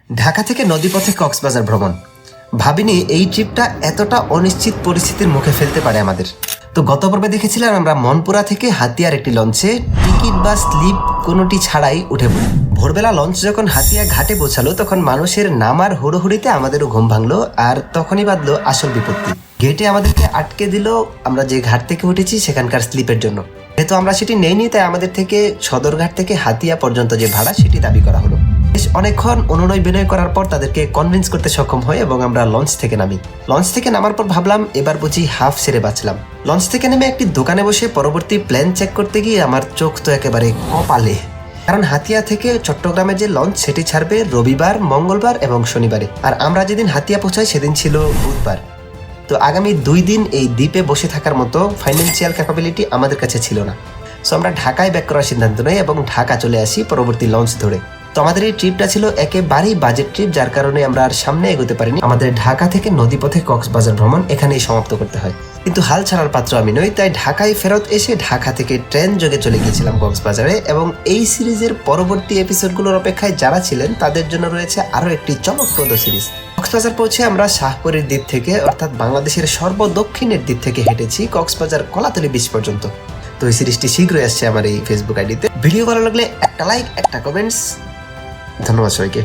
ঢাকা থেকে নদীপথে কক্সবাজার ভ্রমণ। ভাবিনি এই ট্রিপটা এতটা অনিশ্চিত পরিস্থিতির মুখে ফেলতে পারে আমাদের। তো গত পর্বে দেখেছিলাম আমরা মনপুরা থেকে হাতিয়ার একটি লঞ্চে টিকিট বা স্লিপ কোনোটি ছাড়াই উঠে পড়ি। ভোরবেলা লঞ্চ যখন হাতিয়া ঘাটে পৌঁছালো তখন মানুষের নামার হুড়োহুড়িতে আমাদেরও ঘুম ভাঙলো, আর তখনই বাঁধলো আসল বিপত্তি। গেটে আমাদেরকে আটকে দিল আমরা যে ঘাট থেকে উঠেছি সেখানকার স্লিপের জন্য। যেহেতু আমরা সেটি নেইনি তাই আমাদের থেকে সদরঘাট থেকে হাতিয়া পর্যন্ত যে ভাড়া সেটি দাবি করা হলো। বেশ অনেকক্ষণ অনুনয় বিনয় করার পর তাদেরকে কনভিন্স করতে সক্ষম হয় এবং আমরা লঞ্চ থেকে নামি। লঞ্চ থেকে নামার পর ভাবলাম এবার বুঝি হাফ ছেড়ে বাঁচলাম। লঞ্চ থেকে নেমে একটি দোকানে বসে পরবর্তী প্ল্যান চেক করতে গিয়ে আমার চোখ তো একেবারে কপালে, কারণ হাতিয়া থেকে চট্টগ্রামের যে লঞ্চ সেটি ছাড়বে রবিবার, মঙ্গলবার এবং শনিবারে, আর আমরা যেদিন হাতিয়া পৌঁছাই সেদিন ছিল বুধবার। তো আগামী 2 দিন এই দ্বীপে বসে থাকার মতো ফাইন্যান্সিয়াল ক্যাপাবিলিটি আমাদের কাছে ছিল না। সো আমরা ঢাকায় ব্যাক করার সিদ্ধান্ত নেই এবং ঢাকা চলে আসি পরবর্তী লঞ্চ ধরে। তো আমাদের এই ট্রিপটা ছিল একেবারেই বাজেট ট্রিপ, যার কারণে আমরা আর সামনে এগোতে পারিনি। আমাদের ঢাকা থেকে নদীপথে কক্সবাজার ভ্রমণ এখানেই সমাপ্ত করতে হয়। কিন্তু হাল ছাড়ার পাত্র আমি নই, তাই ঢাকায় ফেরত এসে ঢাকা থেকে ট্রেন যোগে চলে গিয়েছিলাম কক্সবাজারে। এবং এই সিরিজের পরবর্তী এপিসোডগুলোর অপেক্ষায় যারা ছিলেন তাদের জন্য রয়েছে আরো একটি চমকপ্রদ সিরিজ। কক্সবাজার পৌঁছে আমরা শাহপুরের দ্বীপ থেকে, অর্থাৎ বাংলাদেশের সর্বদক্ষিণের দ্বীপ থেকে হেঁটেছি কক্সবাজার কলাতলি বিচ পর্যন্ত। তো এই সিরিজটি শীঘ্রই আসছে আমার এই ফেসবুক আইডিতে। ভিডিও ভালো লাগলে একটা লাইক, একটা কমেন্টস। ধন্যবাদ সবাইকে।